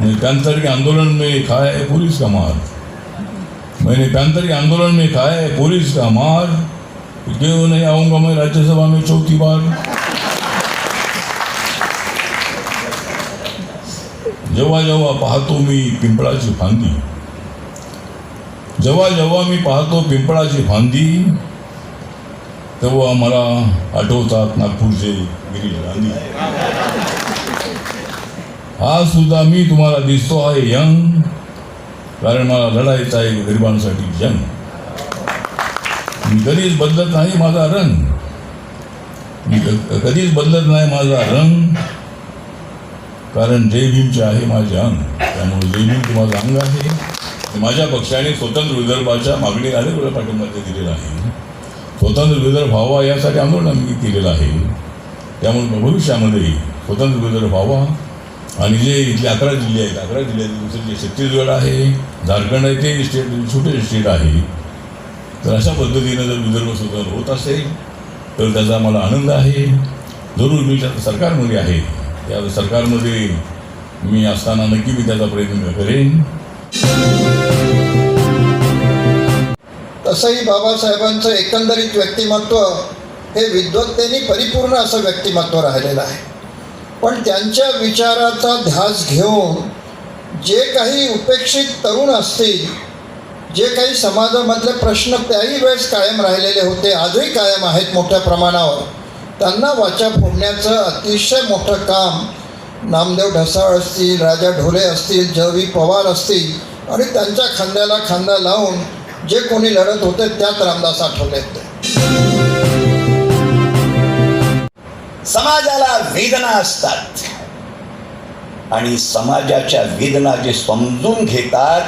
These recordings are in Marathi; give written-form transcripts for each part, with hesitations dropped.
पैंतर के आंदोलन में खाया है पुलिस का मार। मैंने पैंतर के आंदोलन में खाया है पुलिस का मार, क्यों नहीं आऊंगा मैं राज्यसभा में चौथी बार। जेव्हा जेव्हा पाहतो मी पिंपळाची फांदी, जेव्हा जेव्हा मी पाहतो पिंपळाची फांदी, तेव्हा मला आठवतात नागपूरचे गिरीश गांधी। आज सुद्धा मी तुम्हाला दिसतो आहे यंग, कारण मला लढायचा आहे गरिबांसाठी जंग। मी कधीच बदलत नाही माझा रंग, मी कधीच बदलत नाही माझा रंग, कारण जय भीमचे आहे माझे अंग। त्यामुळे जय भीम माझं अंग आहे। माझ्या पक्षाने स्वतंत्र विदर्भाच्या मागणीला अनेक पाठिंबा दिलेला आहे। स्वतंत्र विदर्भ व्हावा यासाठी आंदोलन मी केलेलं आहे। त्यामुळे भविष्यामध्ये स्वतंत्र विदर्भ व्हावा आणि जे इथले 11 जिल्हे आहेत, 11 जिल्ह्यातील दुसरे जे छत्तीसगड आहे, झारखंड आहे, ते स्टेट छोटे स्टेट आहे। तर अशा पद्धतीनं जर विदर्भ स्वतंत्र होत असेल तर त्याचा मला आनंद आहे। जरूर मी सरकारमध्ये आहे, त्या सरकारमध्ये मी असताना नक्की मी त्याचा प्रयत्न करेन। तसंही बाबासाहेबांचं एकंदरीत व्यक्तिमत्व हे विद्वत्तेने परिपूर्ण असं व्यक्तिमत्व राहिलेलं आहे। पण त्यांच्या विचाराचा ध्यास घेऊन जे काही उपेक्षित तरुण असतील, जे काही समाजामधले प्रश्न त्याही वेळेस कायम राहिलेले होते, आजही कायम आहेत मोठ्या प्रमाणावर, त्यांना वाचा फोडण्याचं अतिशय मोठं काम नामदेव ढसाळ असतील, राजा ढोले असतील, ज.व्ही. पवार असतील आणि त्यांच्या खांद्याला खांदा लावून जे कोणी लढत होते त्यात रामदास आठवले होते। समाजाला वेदना असतात आणि समाजाच्या वेदना जे समजून घेतात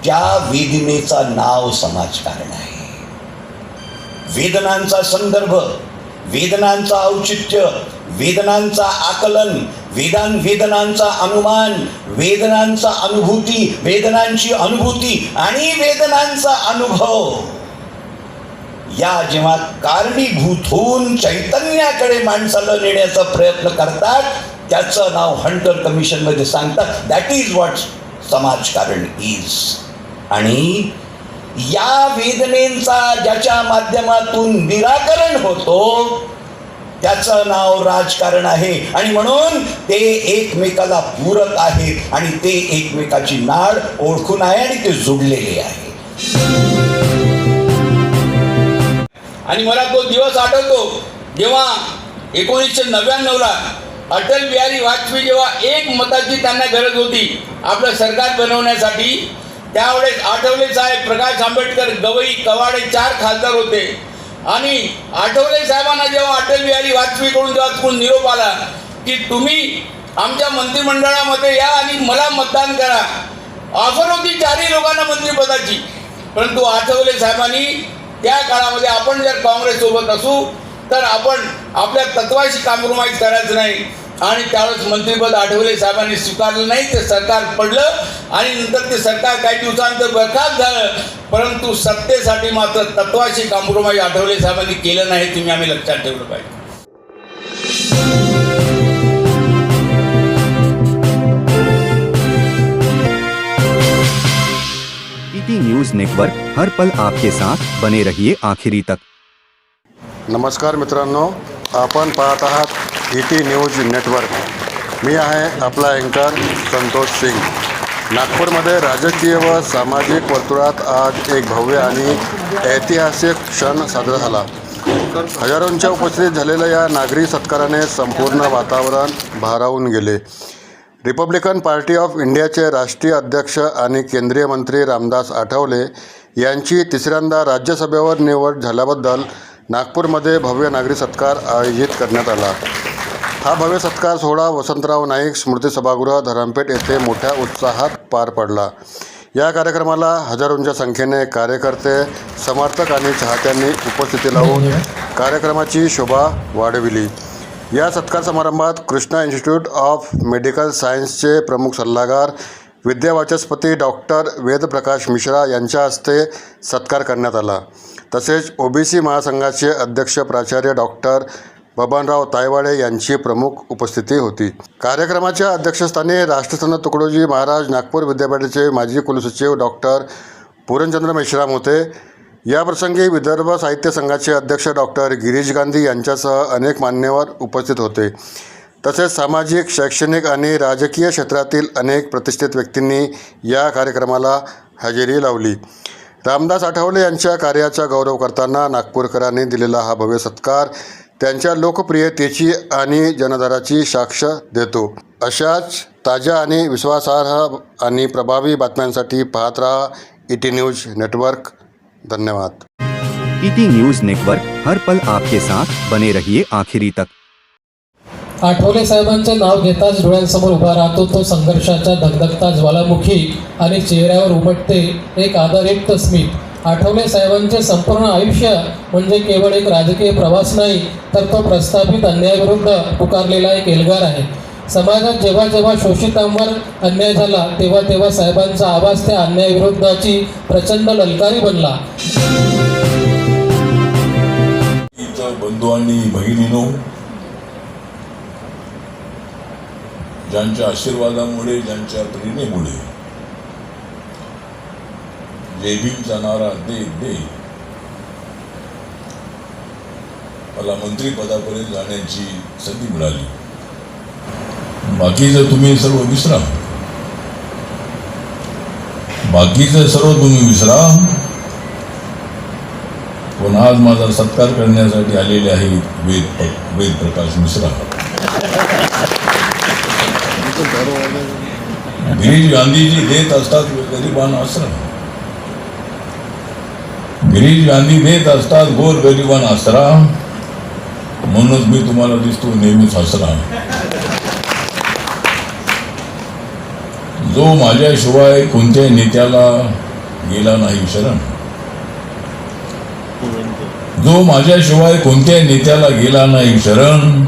त्या वेदनेचं नाव समाजकारण आहे। वेदनांचा संदर्भ, वेदनांचा औचित्य, वेदनांचा आकलन, वेदनांचा अनुमान, वेदनांचा अनुभूती, वेदनांची अनुभूती आणि वेदनांचा अनुभव या जेव्हा कारणीभूत होऊन चैतन्याकडे माणसाला नेण्याचा प्रयत्न करतात त्याचं नाव हंटर कमिशनमध्ये सांगतात दॅट इज व्हॉट समाजकारण इज। आणि या वेदनेचा ज्याच्या माध्यमातून निराकरण होतो त्याचं नाव राजकारण आहे आणि म्हणून ते एकमेकाला पूरक आहेत आणि ते एकमेकाची नाळ ओळखून आहे आणि ते जुडलेले आहे। आणि मला तो दिवस आठवतो जेव्हा 1999ला अटल बिहारी वाजपेयी जेव्हा एक मताची त्यांना गरज होती आपलं सरकार बनवण्यासाठी, त्यावेळेस आठवले साहेब, प्रकाश आंबेडकर, गवई, कवाडे 4 खासदार होते। आणि आठवले साहेबांना जेव्हा अटल बिहारी वाजपेयीकडून जेव्हा निरोप आला की तुम्ही आमच्या मंत्रिमंडळामध्ये या आणि मला मतदान करा, ऑफर होती 4ही लोकांना मंत्रिपदाची, परंतु आठवले साहेबांनी त्या काळामध्ये आपण जर काँग्रेस सोबत असू तर आपण आपल्या तत्वाशी कॉम्प्रोमाइज करायचं नाही आणि त्यावेळेस मंत्रिपद आठवले साहेबांनी स्वीकारलं नाही। ते सरकार पडलं आणि नंतर ते सरकार काही दिवसानंतर बरखास्त झालं, परंतु सत्तेसाठी मात्र तत्वाशी कॉम्प्रोमाइज आठवले साहेबांनी केलं नाही। तुम्ही आम्ही लक्षात ठेवलं पाहिजे। ईटी न्यूज नेटवर्क, हर पल आपके साथ, बने रहिए आखिरी तक। नमस्कार मित्रांनो, आपण पाहत आहात ईटी न्यूज नेटवर्क। मी आहे आपला अँकर संतोष सिंग। नागपूरमध्ये राजकीय व सामाजिक वर्तुळात आज एक भव्य आणि ऐतिहासिक क्षण साजरा झाला। हजारोंच्या उपस्थितीत झालेल्या या नागरी सत्काराने संपूर्ण वातावरण भारावून गेले। रिपब्लिकन पार्टी ऑफ इंडियाचे राष्ट्रीय अध्यक्ष आणि केंद्रीय मंत्री रामदास आठवले यांची तिसऱ्यांदा राज्यसभेवर निवड झाल्याबद्दल नागपूरमध्ये भव्य नागरी सत्कार आयोजित करण्यात आला। हा भव्य सत्कार सोहळा वसंतराव नाईक स्मृती सभागृह धरमपेठ येथे मोठ्या उत्साहात पार पडला। या कार्यक्रमाला हजारोंच्या संख्येने कार्यकर्ते, समर्थक आणि चाहत्यांनी उपस्थिती लावून कार्यक्रमाची शोभा वाढविली। या सत्कार समारंभात कृष्णा इन्स्टिट्यूट ऑफ मेडिकल सायन्सचे प्रमुख सल्लागार विद्यावाचस्पती डॉक्टर वेदप्रकाश मिश्रा यांच्या हस्ते सत्कार करण्यात आला। तसेच ओबीसी महासंघाचे अध्यक्ष प्राचार्य डॉक्टर बबनराव तायवाडे यांची प्रमुख उपस्थिती होती. कार्यक्रमाच्या अध्यक्षस्थानी राष्ट्रसंत तुकडोजी महाराज नागपूर विद्यापीठाचे माजी कुलसचिव डॉक्टर पूरणचंद्र मेश्राम होते. याप्रसंगी विदर्भ साहित्य संघाचे अध्यक्ष डॉक्टर गिरीश गांधी यांच्यासह अनेक मान्यवर उपस्थित होते. तसेच सामाजिक, शैक्षणिक आणि राजकीय क्षेत्रातील अनेक प्रतिष्ठित व्यक्तींनी या कार्यक्रमाला हजेरी लावली. रामदास आठवले यांच्या कार्याचा गौरव करताना नागपूरकरांनी दिलेला हा भव्य सत्कार त्यांच्या लोकप्रियतेची आणि जनधाराची साक्ष देतो. अशाच ताज्या आणि विश्वासार्ह आणि प्रभावी बातम्यांसाठी पाहत रहा ET न्यूज नेटवर्क. धन्यवाद. ET न्यूज नेटवर्क, हर पल आपके साथ. बने रहिए आखिरी तक. आठवले साहेबांचे नाव घेताच डोळ्यांसमोर उभा राहतो तो संघर्षाचा धगधगता ज्वालामुखी आणि चेहऱ्यावर उमटते एक आदरयुक्त स्मित. आठवले साहेबांचे संपूर्ण आयुष्य म्हणजे केवळ एक राजकीय प्रवास नाही, तर तो प्रस्थापित अन्यायाविरुद्ध पुकारलेला एक एल्गार आहे. समाजात जेव्हा जेव्हा शोषितांवर अन्याय झाला तेव्हा तेव्हा साहेबांचा आवाज त्या अन्यायाविरुद्धची प्रचंड ललकारी बनला. बंधू आणि बहिणीनो, ज्यांच्या आशीर्वादामुळे, ज्यांच्या प्रेरणेमुळे जय भीमचा नारा दे दे मला मंत्रिपदापर्यंत जाण्याची संधी मिळाली. बाकीचं तुम्ही सर्व विसरा, बाकीचं सर्व तुम्ही विसरा. पण आज माझा सत्कार करण्यासाठी आलेले आहेत वेद प्रकाश मिश्रा. गिरीश गांधीजी देत असतात गरिबांना आसरा. गिरीश गांधी देत असतात गोर गरिबांना आसरा. म्हणूनच मी तुम्हाला दिसतो नेहमीच हसरा. जो माझ्याशिवाय कोणत्याही नेत्याला गेला नाही शरण, जो माझ्याशिवाय कोणत्याही नेत्याला गेला नाही शरण,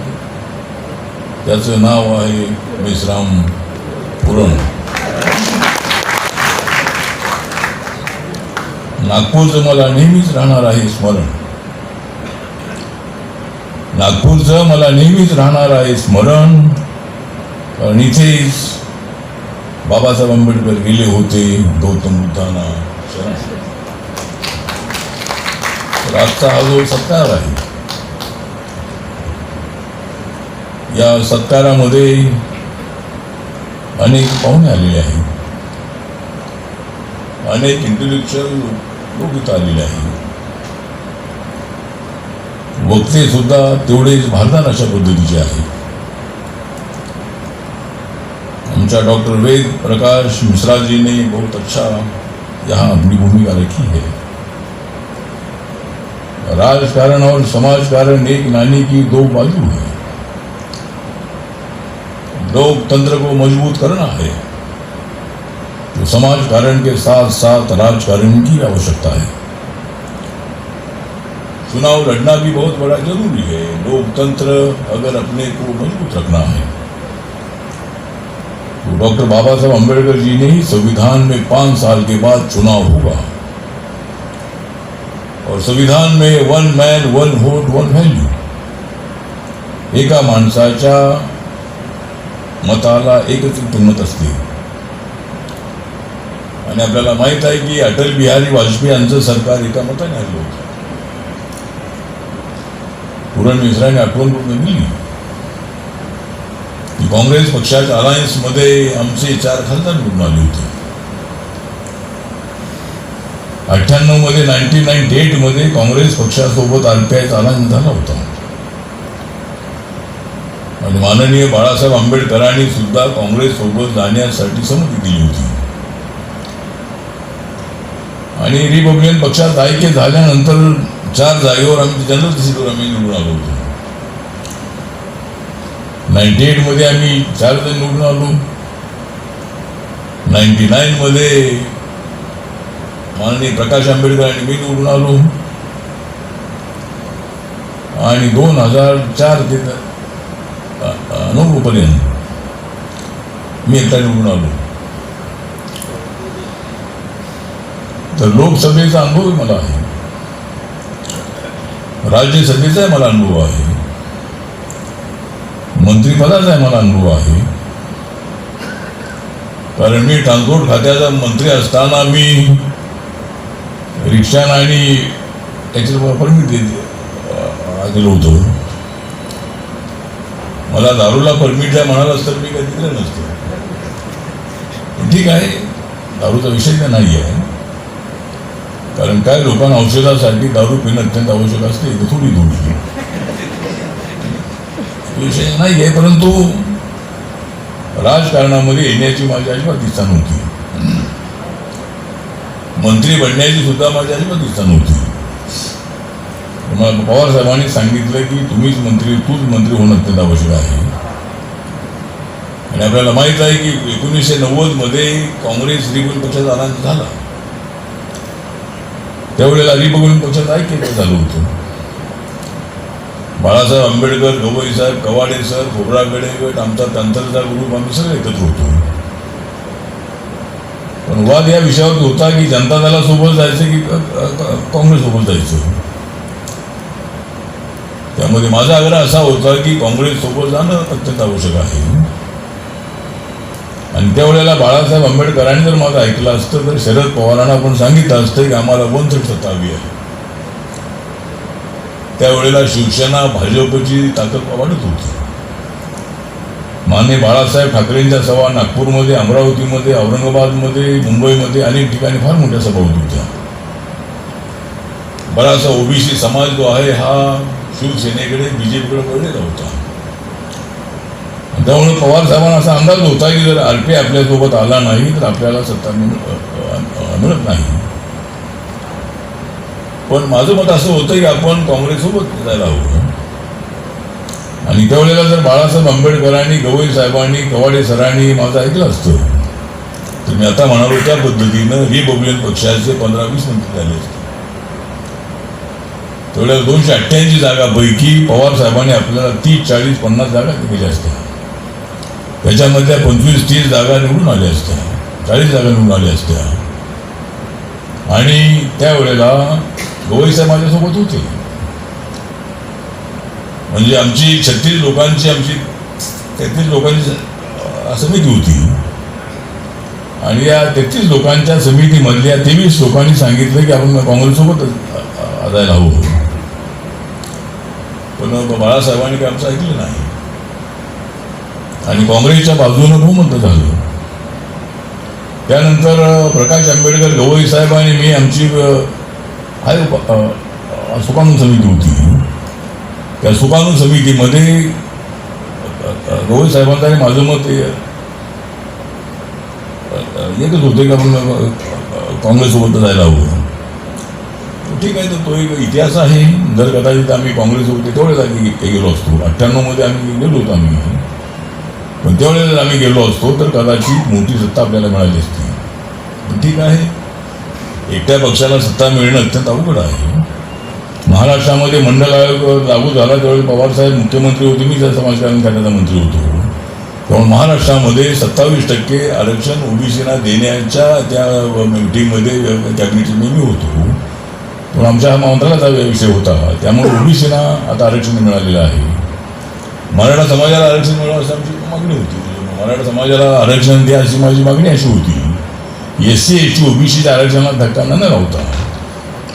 त्याचं नाव आहे मेश्राम पुरण. नागपूरचं मला नेहमीच राहणार आहे स्मरण. नागपूरचं मला नेहमीच राहणार आहे स्मरण. कारण इथेच बाबासाहेब आंबेडकर गेले होते गौतम बुद्धांना शरण. तर आजचा हा जो सत्कार आहे, या सत्कारामध्ये अनेक पाहुणे आलेले आहेत, अनेक इंटेलेक्च्युअल लोक इथं आलेले आहेत. वक्ते सुद्धा तेवढेच भारदान अशा पद्धतीचे आहेत. आमच्या डॉक्टर वेद प्रकाश मिश्रा जी ने बहुत अच्छा यहाँ अपनी भूमिका रखी है. राजकारण और समाजकारण एक नानी की दो बाजू है. लोकतंत्र को मजबूत करना है तो समाजकारण के साथ साथ राजकारण की आवश्यकता है. चुनाव लड़ना भी बहुत बड़ा जरूरी है. लोकतंत्र अगर अपने को मजबूत रखना है तो डॉक्टर बाबा साहब अम्बेडकर जी ने ही संविधान में 5 साल के बाद चुनाव होगा और संविधान में 1 man 1 vote 1 value, एका माणसाच्या मताला एकच किंमत असते. आणि आपल्याला माहित आहे की अटल बिहारी वाजपेयी यांचं सरकार एका मताने आलं होतं. पुरण मिश्राने आठवण करून दिली की काँग्रेस पक्षाच्या अलायन्समध्ये आमचे 4 खासदार निवडून आले होते. 98 मध्ये 1998 मध्ये काँग्रेस पक्षासोबत RPIचा अलायन्स झाला होता. आणि माननीय बाळासाहेब आंबेडकरांनी सुद्धा काँग्रेस सोबत जाण्यासाठी संमती दिली होती. आणि रिपब्लिकन पक्षात ऐक्य झाल्यानंतर 4 जागेवर आम्ही जनरल सीटवर आम्ही निवडून आलो होतो. 98 मध्ये आम्ही 4 जण निवडून आलो. 99 मध्ये माननीय प्रकाश आंबेडकर आणि मी निवडून आलो. आणि 2004 ते 9 पर्यंत मी एकटा निवडून आलो. तर लोकसभेचा अनुभव मला आहे, राज्यसभेचा मला अनुभव आहे. मंत्रिपदाचा आहे मला अनुभव आहे. कारण मी ट्रान्सपोर्ट खात्याचा मंत्री असताना मी रिक्षानं आणि त्याच्यावर परमिट दिलं होतं. मला दारूला परमिट द्या म्हणालाच तर मी काही दिलं नसतं. ठीक आहे, दारूचा विषय काय नाही आहे. कारण काय लोकांना औषधासाठी दारू पिणं अत्यंत आवश्यक असते, थोडी विषय नाही आहे. परंतु राजकारणामध्ये येण्याची माझी अजिबात इच्छा नव्हती. मंत्री बनण्याची सुद्धा माझी अजिबात इच्छा नव्हती. मला पवार साहेबांनी सांगितलं की तूच मंत्री होणं अत्यंत आवश्यक आहे. आणि आपल्याला माहीत आहे की 1990 मध्ये काँग्रेस रिपब्लिकन पक्षाचा आनंद झाला. त्यावेळेला रिपब्लिकन पक्षाचं ऐक्य झालं होतं. बाळासाहेब आंबेडकर, गवई साहेब, कवाडे सर, खोब्रागडे गट, आमचा तंत्रचा ग्रुप, आम्ही सगळे एकत्र होतो. पण वाद या विषयावर होता की जनता दलासोबत जायचं की काँग्रेससोबत जायचं. त्यामध्ये माझा आग्रह असा होता की काँग्रेससोबत जाणं अत्यंत आवश्यक आहे. आणि त्यावेळेला बाळासाहेब आंबेडकरांनी जर माझं ऐकलं असतं तर शरद पवारांना आपण सांगितलं असतं की आम्हाला 1/3 सत्ता हवी आहे. त्यावेळेला शिवसेना भाजपची ताकद वाढत होती. माननीय बाळासाहेब ठाकरेंच्या सभा नागपूरमध्ये, अमरावतीमध्ये, औरंगाबादमध्ये, मुंबईमध्ये अनेक ठिकाणी फार मोठ्या सभा होत होत्या. बराचसा ओबीसी समाज जो आहे हा शिवसेनेकडे, बीजेपीकडे वळलेला होता. त्यामुळे पवार साहेबांना असा अंदाज होता की जर आरपी आपल्यासोबत आला नाही तर आपल्याला सत्ता मिळत नाही. पण माझं मत असं होतं की आपण काँग्रेससोबत जायला हवं. आणि त्यावेळेला जर बाळासाहेब आंबेडकरांनी, गवई साहेबांनी, कवाडे सरांनी माझं ऐकलं असतं तर मी आता म्हणालो त्या पद्धतीनं रिपब्लिकन पक्षाचे 15-20 मंत्री झाले असते. तेवढ्या 288 जागापैकी पवार साहेबांनी आपल्याला 30, 40, 50 जागा दिल्या असत्या. त्याच्यामधल्या 25-30 जागा निवडून आल्या असत्या, 40 जागा निवडून आल्या असत्या. आणि त्यावेळेला गवई साहेब माझ्यासोबत होते. म्हणजे आमची 36 लोकांची, आमची 33 लोकांची समिती होती. आणि या 33 लोकांच्या समितीमधल्या 23 लोकांनी सांगितलं की आपण काँग्रेससोबत जायला हवं. पण बाळासाहेबांनी काय आमचं ऐकलं नाही आणि काँग्रेसच्या बाजूनं बहुमत झालं. त्यानंतर प्रकाश आंबेडकर, गवई साहेब आणि मी, आमची सुकाणू समिती होती. त्या सुकाणू समितीमध्ये गवई साहेबांचं आणि माझं मत एकच होते की आपण काँग्रेससोबत जायला हवं. ठीक आहे, तर तो एक इतिहास आहे. जर कदाचित आम्ही काँग्रेससोबत तेवढ्याच आधी गेलो असतो, 98 मध्ये आम्ही गेलो होतो आम्ही. पण त्यावेळेला जर आम्ही गेलो असतो तर कदाचित मोठी सत्ता आपल्याला मिळाली असती. पण ठीक आहे, एकट्या पक्षाला सत्ता मिळणं अत्यंत अवघड आहे. महाराष्ट्रामध्ये मंडल आयोग लागू झाला त्यावेळी पवारसाहेब मुख्यमंत्री होते, मी त्या समाजकारण खात्याचा मंत्री होतो. त्यामुळे महाराष्ट्रामध्ये 27% आरक्षण ओबीसीना देण्याच्या त्या मिटिंगमध्ये कॅबिनेटचे मी होतो. पण आमच्या हा मंत्रालयाचा विषय होता. त्यामुळे ओबीसीना आता आरक्षण मिळालेलं आहे. मराठा समाजाला आरक्षण मिळावं अशी आमची मागणी होती. मराठा समाजाला आरक्षण द्या अशी माझी मागणी अशी होती. SC, ST, ओबीसीच्या आरक्षणाला धक्का न लावता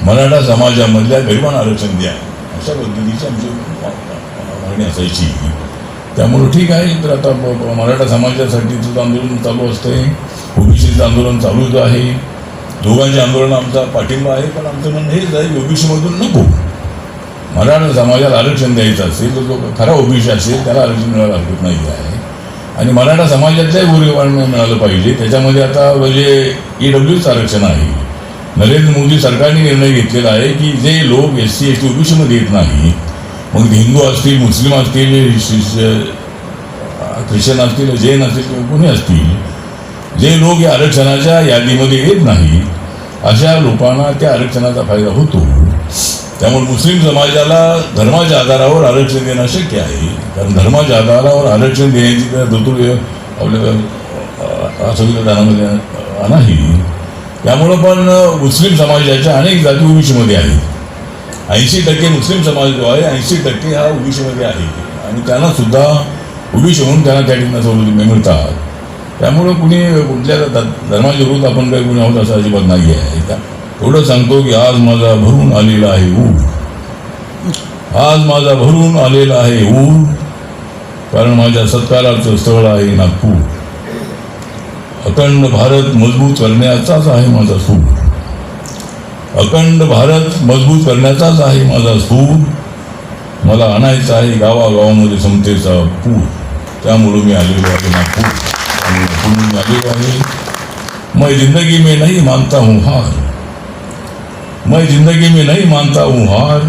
मराठा समाजामधल्या गरिबांना आरक्षण द्या अशा पद्धतीची आमची मागणी असायची. त्यामुळे ठीक आहे, तर आता मराठा समाजासाठीचं आंदोलन चालू असते, ओबीसीचं आंदोलन चालूच आहे. दोघांच्या आंदोलन आमचा पाठिंबा आहे. पण आमचं म्हणणं हेच आहे, ओबीसीमधून नको. मराठा समाजाला आरक्षण द्यायचं असेल तर जो खरा ओबीसी असेल त्याला आरक्षण मिळायला हरकत नाही आहे. आणि मराठा समाजातल्याही गोरगरिबांना मिळालं पाहिजे. त्याच्यामध्ये आता म्हणजे EWचं आरक्षण आहे. नरेंद्र मोदी सरकारने निर्णय घेतलेला आहे की जे लोक SC, ST, ओबीसीमध्ये येत नाही, मग हिंदू असतील, मुस्लिम असतील, ख्रिश्चन असतील, जैन असतील किंवा कोणी असतील, जे लोक या आरक्षणाच्या यादीमध्ये येत नाही अशा लोकांना त्या आरक्षणाचा फायदा होतो. त्यामुळे मुस्लिम समाजाला धर्माच्या आधारावर आरक्षण देणं शक्य आहे. कारण धर्माच्या आधारावर आरक्षण देण्याची तरतूद आपल्या संविधानामध्ये नाही. त्यामुळं पण मुस्लिम समाजाच्या अनेक जाती ओबीसीमध्ये आहेत. 80% मुस्लिम समाज जो आहे 80% हा ओबीसीमध्ये आहे. आणि त्यांना सुद्धा ओबीसी म्हणून त्यांना त्या ठिकाणी सवलती मिळतात. त्यामुळं कुणी कुठल्या धर्माच्या विरोध आपण काही कुणी आहोत असं अजिबात नाही आहे. एवढं सांगतो की आज माझा भरून आलेला आहे ऊर, आज माझा भरून आलेला आहे ऊर, कारण माझ्या सत्काराचं स्थळ आहे नागपूर. अखंड भारत मजबूत करण्याचाच आहे माझा सूर, अखंड भारत मजबूत करण्याचाच आहे माझा सूर. मला आणायचा आहे गावागावामध्ये समतेचा पूर, त्यामुळं मी आलेलो आहे नागपूर. आणि नागपूर मी आलेलो आहे. मैं जिंदगी में नहीं मानता हूँ हार, मैं जिंदगी में नहीं मानता हूँ हार,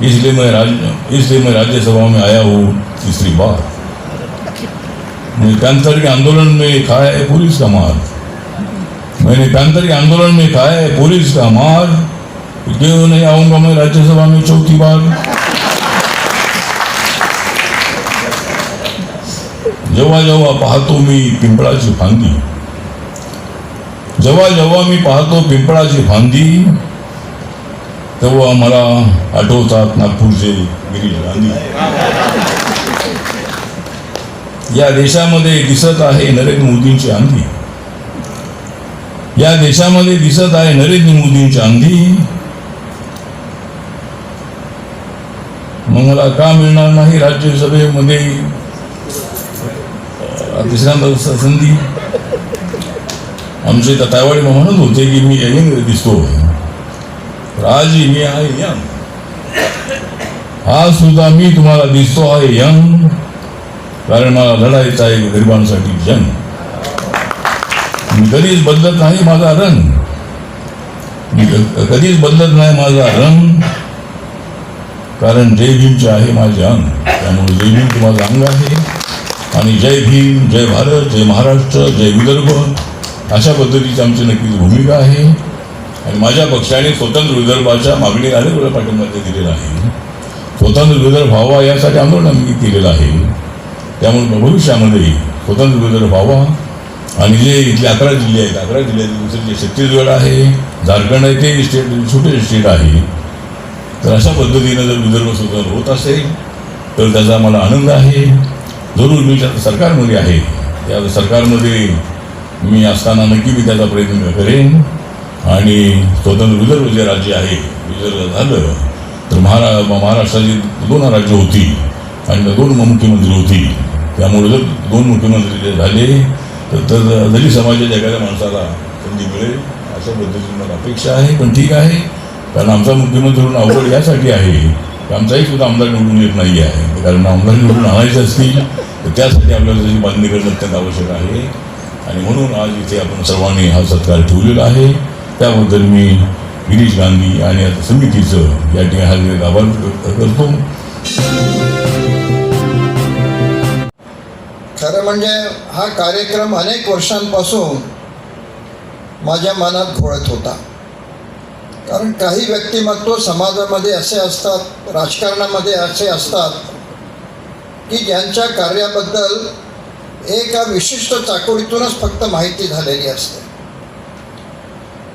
इसलिए मैं राज्यसभा में आया हूँ तीसरी बार. मैंने पैंथर के आंदोलन में खाया है पुलिस का मार, मैंने पैंथर के आंदोलन में खाया है पुलिस का मार, क्यों नहीं आऊँगा मैं राज्यसभा में चौथी बार. जेव्हा जेव्हा पाहतो मी पिंपळाची फांदी, जेव्हा जेव्हा मी पाहतो पिंपळाची फांदी, तेव्हा मला आठवतात नागपूरचे गिरीश गांधी. या देशामध्ये दिसत आहे नरेंद्र मोदींची आंधी, या देशामध्ये दिसत आहे नरेंद्र मोदींची आंधी. मग मला का मिळणार नाही राज्यसभेमध्ये तिसऱ्यांदा संधी. आमचे तायवाडी म्हणत होते की मी यंग दिसतो, आजही मी आहे यंग, आज सुद्धा मी तुम्हाला दिसतो आहे यंग, कारण मला लढायचं आहे गरिबांसाठी जंग. मी कधीच बदलत नाही माझा रंग, मी कधीच बदलत नाही माझा रंग, कारण जय भीमचे आहे माझे अंग. त्यामुळे जय भीम माझं अंग आहे. आणि जय भीम, जय भारत, जय महाराष्ट्र, जय विदर्भ, अशा पद्धतीची आमची नक्कीच भूमिका आहे. आणि माझ्या पक्षाने स्वतंत्र विदर्भाच्या मागणीला अनेक वेळा पाठिंबा दिलेला आहे. स्वतंत्र विदर्भ व्हावा यासाठी आंदोलन आम्ही केलेलं आहे. त्यामुळे भविष्यामध्ये स्वतंत्र विदर्भ व्हावा. आणि जे इथले 11 जिल्हे आहेत, 11 जिल्ह्यातील दुसरे जे छत्तीसगड आहे, झारखंड आहे, ते स्टेट छोटे स्टेट आहे. तर अशा पद्धतीनं जर विदर्भ स्वतंत्र होत असेल तर त्याचा मला आनंद आहे. जरूर मी सरकारमध्ये आहे, त्या सरकारमध्ये मी असताना नक्की मी त्याचा प्रयत्न करेन. आणि स्वतंत्र विदर्भ जे राज्य आहे, विदर्भ झालं तर महाराष्ट्राची 2 राज्य होती आणि 2 मुख्यमंत्री होती. त्यामुळे जर 2 मुख्यमंत्री जे झाले तर दलित समाजाच्या एखाद्या माणसाला संधी मिळेल अशा पद्धतीने मला अपेक्षा आहे. पण ठीक आहे, कारण आमचा मुख्यमंत्री म्हणून अवघड यासाठी आहे की आमचाही सुद्धा आमदार निवडून येत नाही आहे. कारण आमदार निवडून आणायचे असतील तर त्यासाठी आपल्याला त्याची बांधणी करणं अत्यंत आवश्यक आहे. आणि म्हणून आज इथे आपण सर्वांनी हा सत्कार ठेवलेला आहे. त्याबद्दल मी गिरीश गांधी आणि आता समितीचं या ठिकाणी आभार करतो. खरं म्हणजे हा कार्यक्रम अनेक वर्षांपासून माझ्या मनात घोळत होता. कारण काही व्यक्तिमत्व समाजामध्ये असे असतात, राजकारणामध्ये असे असतात की ज्यांच्या कार्याबद्दल एका विशिष्ट चाकोरीतूनच फक्त माहिती झालेली असते.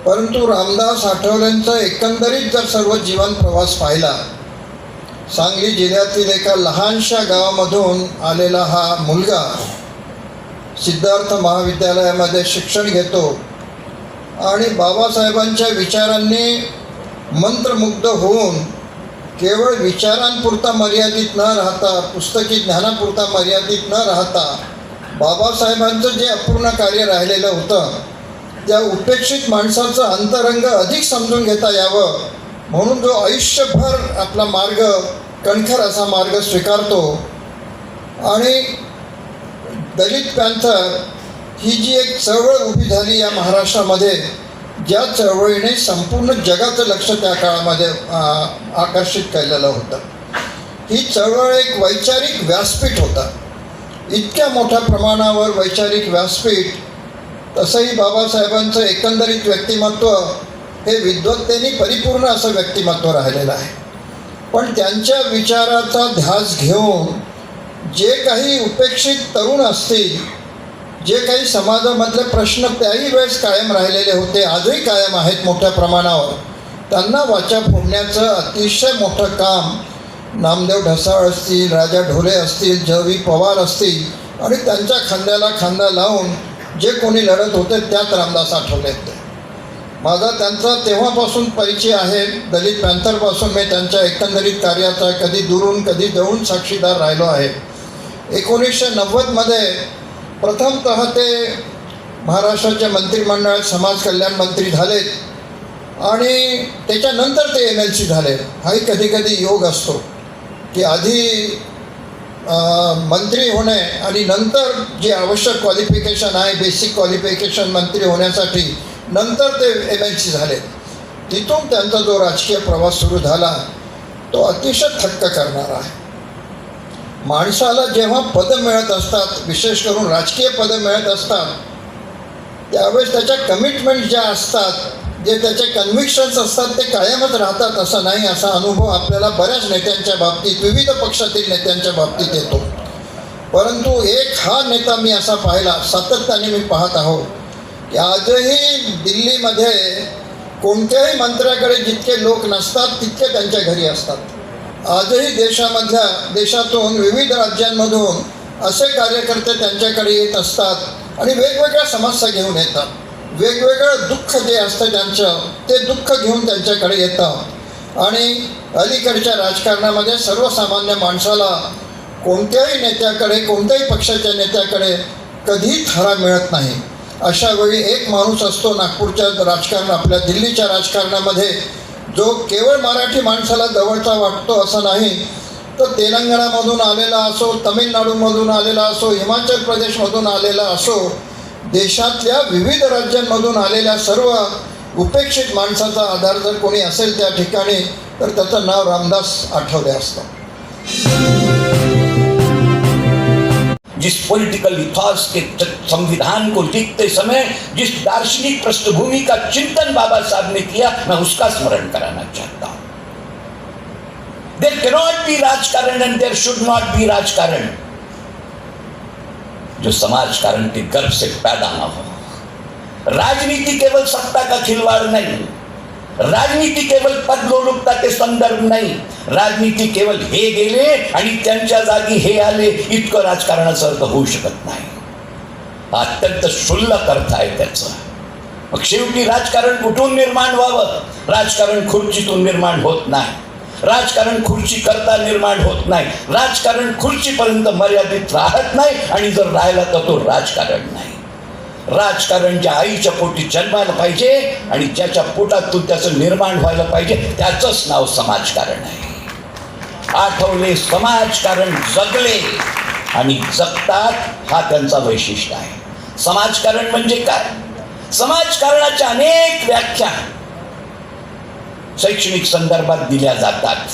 परंतु रामदास आठवलेंचा एकंदरीत जर सर्व जीवन प्रवास पाहिला, सांगली जिल्ह्यातील एका लहानशा गावामधून आलेला हा मुलगा सिद्धार्थ महाविद्यालयामध्ये शिक्षण घेतो आणि बाबासाहेबांच्या विचारांनी मंत्रमुग्ध होऊन केवळ विचारांपुरता मर्यादित न राहता, पुस्तकी ज्ञानापुरता मर्यादित न राहता, बाबासाहेबांचं जे अपूर्ण कार्य राहिलेलं होतं त्या उपेक्षित माणसाचं अंतरंग अधिक समजून घेता यावं म्हणून जो आयुष्यभर आपला मार्ग, कणखर असा मार्ग स्वीकारतो. आणि दलित पॅन्थर ही जी एक चळवळ उभी झाली या महाराष्ट्रामध्ये, ज्या चळवळीने संपूर्ण जगाचं लक्ष त्या काळामध्ये आकर्षित केलेलं होतं. ही चळवळ एक वैचारिक व्यासपीठ होता. इतक्या मोठ्या प्रमाणावर वैचारिक व्यासपीठ. तसंही बाबासाहेबांचं एकंदरीत व्यक्तिमत्व हे विद्वत्तेने परिपूर्ण असं व्यक्तिमत्व राहिलेलं आहे. पण त्यांच्या विचाराचा ध्यास घेऊन जे काही उपेक्षित तरुण असतील, जे काही समाजामधले प्रश्न त्याही वेळेस कायम राहिलेले होते, आजही कायम आहेत मोठ्या प्रमाणावर, त्यांना वाचा फोडण्याचं अतिशय मोठं काम नामदेव ढसाळ असतील, राजा ढोले असतील, ज.व्ही. पवार असतील आणि त्यांच्या खांद्याला खांदा लावून जे कोणी लढत होते त्यात रामदास आठवले होते. माझा त्यांचा तेव्हापासून परिचय आहे. दलित पॅन्थरपासून मी त्यांच्या एकंदरीत कार्याचा कधी दुरून कधी जवळून साक्षीदार राहिलो आहे. 1990मध्ये प्रथमतः ते महाराष्ट्राच्या मंत्रिमंडळात समाज कल्याण मंत्री झालेत आणि त्याच्यानंतर ते MLC झाले. हाही कधी कधी योग असतो की आधी मंत्री होणे आणि नंतर जे आवश्यक क्वालिफिकेशन आहे, बेसिक क्वालिफिकेशन मंत्री होण्यासाठी, नंतर ते MLC झाले. तिथून त्यांचा जो राजकीय प्रवास सुरू झाला तो अतिशय थक्क करणारा आहे. माणसाला जेव्हा पदं मिळत असतात, विशेष करून राजकीय पदं मिळत असतात, त्यावेळेस त्याच्या कमिटमेंट ज्या असतात, जे त्याचे कन्व्हिक्शन्स असतात ते कायमच राहतात असं नाही. असा अनुभव आपल्याला बऱ्याच नेत्यांच्या बाबतीत, विविध पक्षातील नेत्यांच्या बाबतीत येतो. परंतु एक हा नेता मी असा पाहिला, सातत्याने मी पाहत आहोत की आजही दिल्लीमध्ये कोणत्याही मंत्र्याकडे जितके लोक नसतात तितके त्यांच्या घरी असतात. आजही देशातून विविध राज्यांमधून असे कार्यकर्ते त्यांच्याकडे येत असतात आणि वेगवेगळ्या समस्या घेऊन येतात. वेगवेगळं दुःख जे असतं त्यांचं, ते दुःख घेऊन त्यांच्याकडे येतं. आणि अलीकडच्या राजकारणामध्ये सर्वसामान्य माणसाला कोणत्याही नेत्याकडे, कोणत्याही पक्षाच्या नेत्याकडे कधी थारा मिळत नाही. अशा वेळी एक माणूस असतो नागपूरच्या राजकारण, आपल्या दिल्लीच्या राजकारणामध्ये, जो केवळ मराठी माणसाला जवळचा वाटतो असं नाही, तर तेलंगणामधून आलेला असो, तमिळनाडूमधून आलेला असो, हिमाचल प्रदेशमधून आलेला असो, देशातल्या विविध राज्यांमधून आलेल्या सर्व उपेक्षित माणसाचा आधार जर कोणी असेल त्या ठिकाणी, तर त्याचं नाव रामदास आठवले असतं. जिस पॉलिटिकल इथॉस के संविधान को लिखते समय जिस दार्शनिक पृष्ठभूमि का चिंतन बाबा साहब ने किया, मैं उसका स्मरण कराना चाहता हूं. देयर कैनॉट बी राजकारण and there should not be राजकारण जो समाजकारण के गर्भ से पैदा ना हो. राजनीति केवल सत्ता का खिलवाड़ नहीं, राजनीति केवल पदलोलुपता के संदर्भ नाही, राजनीति केवल हे गेले आणि त्यांच्या जागी हे आले इतकं राजकारणाचा अर्थ होऊ शकत नाही. अत्यंत क्षुल्लक अर्थ आहे त्याचा. मग शेवटी राजकारण कुठून निर्माण व्हावं? राजकारण खुर्चीतून निर्माण होत नाही, राजकारण खुर्ची करता निर्माण होत नाही, राजकारण खुर्चीपर्यंत मर्यादित राहत नाही आणि जर राहिला तर तो राजकारण नाही. राजकारण ज्या आईच्या पोटी जन्मायला पाहिजे आणि ज्याच्या पोटातून त्याचं निर्माण व्हायला पाहिजे त्याचंच नाव समाजकारण आहे. आठवले समाजकारण जगले आणि जगतात, हा त्यांचा वैशिष्ट्य आहे. समाजकारण म्हणजे काय? समाजकारणाच्या अनेक व्याख्या शैक्षणिक संदर्भात दिल्या जातात,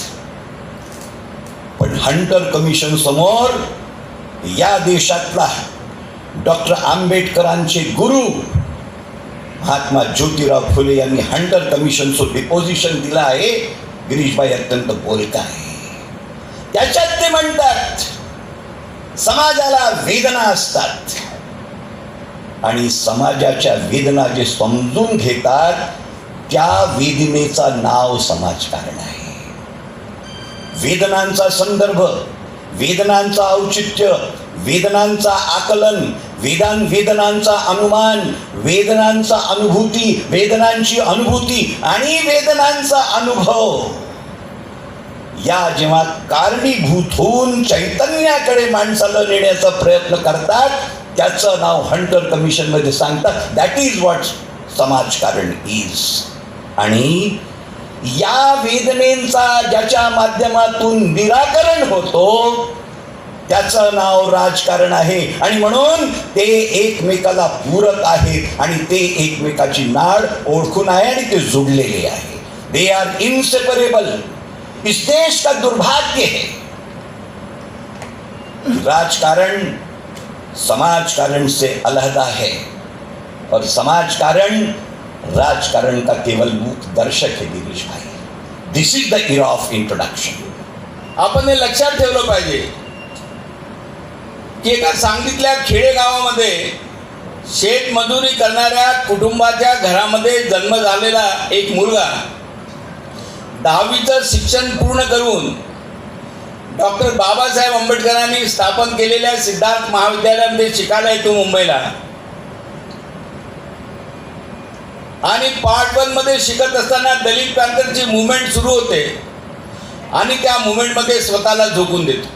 पण हंटर कमिशन समोर या देशातला डॉक्टर आंबेडकरांचे गुरु महात्मा ज्योतिराव फुले यांनी हंटर कमिशनचं डिपोजिशन दिलं आहे. गिरीशबाई अत्यंत बोलका आहे. त्याच्यात ते म्हणतात समाजाला वेदना असतात आणि समाजाच्या वेदना जे समजून घेतात त्या वेदनेचं नाव समाजकारण आहे. वेदनांचा संदर्भ, वेदनांचं औचित्य, वेदनांचा आकलन, वेदनांचा अनुमान, वेदनांचा अनुभूती, वेदनांची अनुभूती आणि वेदनांचा अनुभव या जेव्हा कारणीभूत होऊन चैतन्याकडे माणसाला नेण्याचा प्रयत्न करतात त्याचं नाव हंटर कमिशनमध्ये सांगतात दॅट इज व्हॉट समाजकारण इज. आणि या वेदनेचा ज्याच्या माध्यमातून निराकरण होतो त्याचं नाव राजकारण आहे. आणि म्हणून ते एकमेकाला पूरक आहेत आणि ते एकमेकाची नाळ ओळखून आहे आणि ते जुडलेले आहे. They are inseparable. इस देश का दुर्भाग्य है राजकारण समाजकारण से अलहदा है और समाजकारण राजकारण का केवल मुख दर्शक है. गिरीश भाई, this is the era of introduction. आपण हे लक्षात ठेवलं पाहिजे की एका सांगलीतल्या खेडेगावामध्ये शेतमजुरी करणाऱ्या कुटुंबाच्या घरामध्ये जन्म झालेला एक मुलगा 10वीचं शिक्षण पूर्ण करून डॉक्टर बाबासाहेब आंबेडकरांनी स्थापन केलेल्या सिद्धार्थ महाविद्यालयामध्ये शिकायला येतो मुंबईला, आणि पार्ट 1 मध्ये शिकत असताना दलित पॅंथरची मुवमेंट सुरू होते आणि त्या मुवमेंटमध्ये स्वतःला झोकून देतो,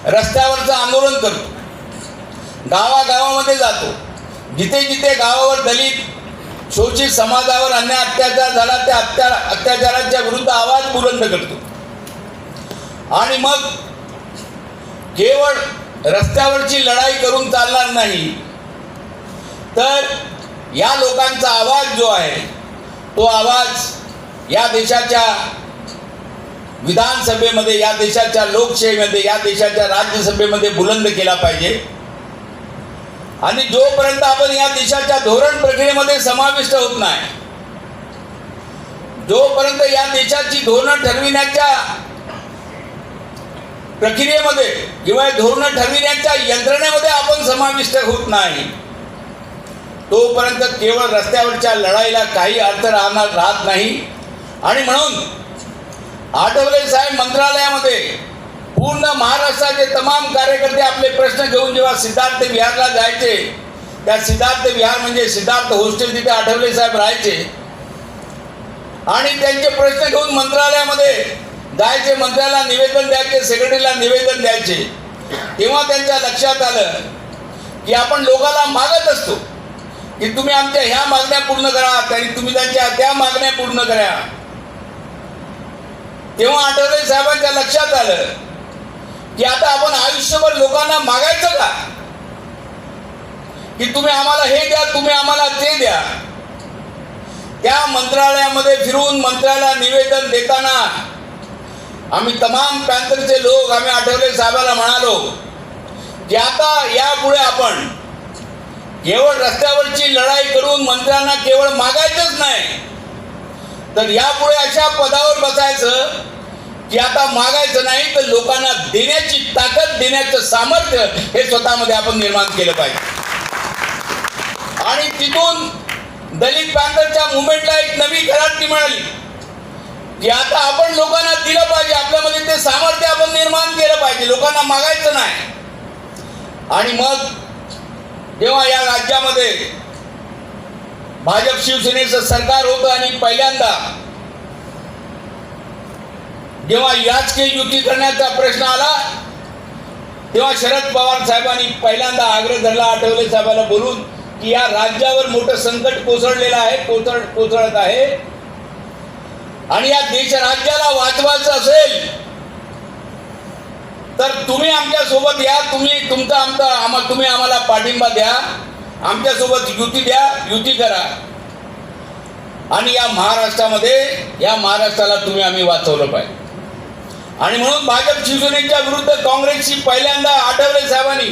रस्त्यावरचं आंदोलन करतो, गावागावामध्ये जातो, जिथे जिथे गावावर दलित शोषित समाजावर अन्याय अत्याचार झाला त्या अत्याचाराच्या विरुद्ध आवाज बुलंद करतो. आणि मग केवळ रस्त्यावरची लढाई करून चालणार नाही, तर या लोकांचा आवाज जो आहे तो आवाज या देशाच्या विधानसभेमध्ये, या देशाच्या लोकशाहीमध्ये, या देशाच्या राज्यसभेमध्ये बुलंद केला पाहिजे. आणि जोपर्यंत आपण या देशाच्या धोरण प्रक्रियेमध्ये समाविष्ट होत नाही, जोपर्यंत या देशाची धोरणं ठरविण्याच्या प्रक्रियेमध्ये किंवा धोरणं ठरविण्याच्या यंत्रणेमध्ये आपण समाविष्ट होत नाही, तोपर्यंत केवळ रस्त्यावरच्या लढाईला काही अर्थ राहत नाही. आणि म्हणून आठवले साहेब मंत्रालयामध्ये पूर्ण महाराष्ट्राचे तमाम कार्यकर्ते आपले प्रश्न घेऊन जेव्हा सिद्धार्थ विहारला जायचे, त्या सिद्धार्थ विहार म्हणजे सिद्धार्थ हॉस्टेल, तिथे आठवले साहेब राहायचे आणि त्यांचे प्रश्न घेऊन मंत्रालयामध्ये जायचे, मंत्र्याला निवेदन द्यायचे, सेक्रेटरीला निवेदन द्यायचे. तेव्हा त्यांच्या लक्षात आलं की आपण लोकांना मागत असतो की तुम्ही आमच्या ह्या मागण्या पूर्ण करा आणि तुम्ही त्यांच्या त्या मागण्या पूर्ण करा. तेव्हा आठवले साहेबांच्या लक्षात आलं की आता आपण आयुष्यभर लोकांना मागायचं का, की तुम्ही आम्हाला हे द्या, तुम्ही आम्हाला ते द्या. त्या मंत्रालयामध्ये फिरून मंत्र्याला निवेदन देताना आम्ही तमाम पॅंथरचे लोक आम्ही आठवले साहेबांना म्हणालो की आता यापुढे आपण केवळ रस्त्यावरची लढाई करून मंत्र्यांना केवळ मागायचंच नाही, तर यापुढे अशा पदावर बसायचं की आता मागायचं नाही तर लोकांना देण्याची ताकद, देण्याचं सामर्थ्य हे स्वतःमध्ये आपण निर्माण केलं पाहिजे. आणि तिथून दलित पॅंथरच्या मुवमेंटला एक नवी खराटी मिळाली की आता आपण लोकांना दिलं पाहिजे, आपल्यामध्ये ते सामर्थ्य आपण निर्माण केलं पाहिजे, लोकांना मागायचं नाही. आणि मग जेव्हा या राज्यामध्ये भाजप शिवसेनेचं सरकार होतं आणि पहिल्यांदा जेव्हा राजकीय युती करण्याचा प्रश्न आला, तेव्हा शरद पवार साहेबांनी पहिल्यांदा आग्रह धरला आठवले साहेबांना बोलून की या राज्यावर मोठं संकट कोसळलेलं आहे, कोसळत आहे आणि या देश राज्याला वाचवायचं असेल तर तुम्ही आमच्या सोबत या, तुम्ही आम्हाला पाठिंबा द्या, आमच्या सोबत युती द्या, युती करा आणि या महाराष्ट्राला आम्ही वाचवलं पाहिजे. आणि म्हणून भाजप शिवसेनेच्या विरुद्ध काँग्रेसची पहिल्यांदा आठवले साहेबांनी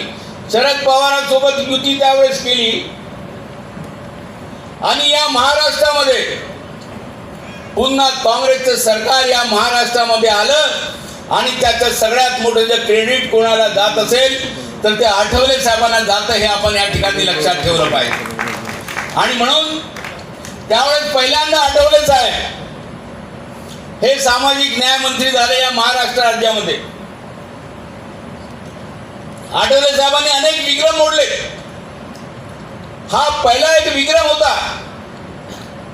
शरद पवारांसोबत युती त्यावेळेस केली आणि या महाराष्ट्रामध्ये पुन्हा काँग्रेसचं सरकार या महाराष्ट्रामध्ये आलं आणि त्याचं सगळ्यात मोठं जर क्रेडिट कोणाला जात असेल तर ते आठवले साहेबांना जातं, हे आपण या ठिकाणी लक्षात ठेवलं पाहिजे. आणि म्हणून त्यावेळेस पहिल्यांदा आठवले साहेब हे सामाजिक न्याय मंत्री झाले या महाराष्ट्र राज्यामध्ये. आठवले साहेबांनी अनेक विक्रम मोडले. हा पहिला एक विक्रम होता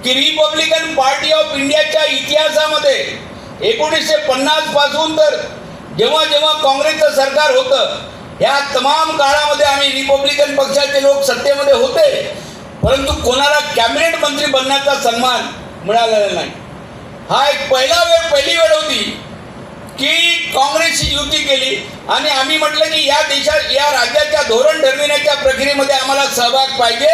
की रिपब्लिकन पार्टी ऑफ इंडियाच्या इतिहासामध्ये 1950 पासून तर जेव्हा जेव्हा काँग्रेसचं सरकार होतं या तमाम काळामध्ये आम्ही रिपब्लिकन पक्षाचे लोक सत्तेमध्ये होते, परंतु कोणाला कॅबिनेट मंत्री बनण्याचा सन्मान मिळालेला नाही. हा एक पहिली वेळ होती की काँग्रेसची युती केली आणि आम्ही म्हटलं की या राज्याच्या धोरण ठरविण्याच्या प्रक्रियेमध्ये आम्हाला सहभाग पाहिजे.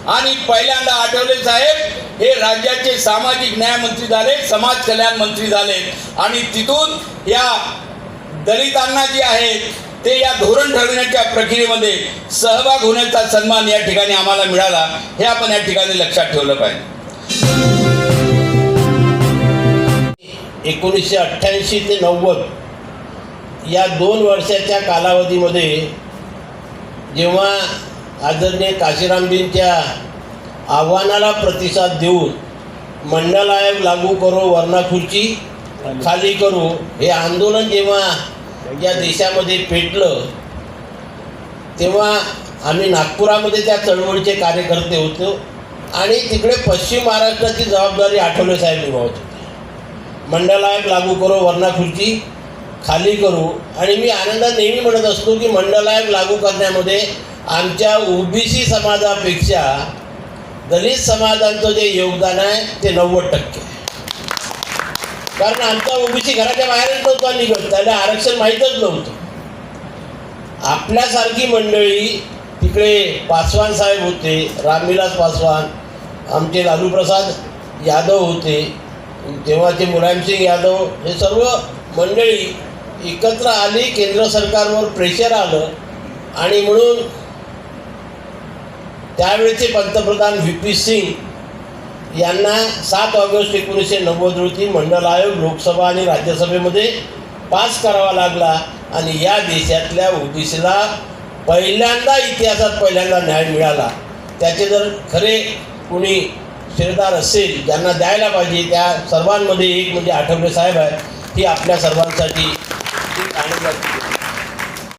आणि पहिल्यांदा आठवले साहेब हे राज्याचे सामाजिक न्याय मंत्री झाले, समाज कल्याण मंत्री झाले आणि तिथून या दलितांना जे आहेत ते या धोरण ठरविण्याच्या प्रक्रियेमध्ये सहभाग होण्याचा सन्मान या ठिकाणी आम्हाला मिळाला, हे आपण या ठिकाणी लक्षात ठेवलं पाहिजे. 1988 ते 90 या 2 वर्षाच्या कालावधीमध्ये जेव्हा आदरणीय काशीरामजींच्या आव्हानाला प्रतिसाद देऊन मंडल आयोग लागू करो वर्णाखुर्ची खाली करू हे आंदोलन जेव्हा या देशामध्ये पेटलं तेव्हा आम्ही नागपुरामध्ये त्या चळवळीचे कार्यकर्ते होतो आणि तिकडे पश्चिम महाराष्ट्राची जबाबदारी आठवले साहेब निभावत होते. मंडल आयोग लागू करू, वरणा खुर्ची खाली करू. आणि मी आनंदात नेहमी म्हणत असतो की मंडल आयोग लागू करण्यामध्ये आमच्या ओबीसी समाजापेक्षा दलित समाजांचं जे योगदान आहे ते 90%. कारण आमचा ओबीसी घराच्या बाहेरच नव्हता निघत, त्याला आरक्षण माहीतच नव्हतं. आपल्यासारखी मंडळी तिकडे पासवान साहेब होते, रामविलास पासवान, आमचे लालू प्रसाद यादव होते, तेव्हाचे मुलायमसिंग यादव, हे सर्व मंडळी एकत्र आली. केंद्र सरकारवर प्रेशर आलं आणि म्हणून त्यावेळेचे पंतप्रधान व्ही.पी. सिंग यांना 7 ऑगस्ट 1990 रोजी मंडल आयोग लोकसभा आणि राज्यसभेमध्ये पास करावा लागला आणि या देशातल्या ओबीसीला पहिल्यांदा इतिहासात न्याय मिळाला. त्याचे जर खरे कोणी शिरदार असेल ज्यांना द्यायला पाहिजे त्या सर्वांमध्ये एक म्हणजे आठवले साहेब आहे. ही आपल्या सर्वांसाठी एक आनंदाची गोष्ट आहे.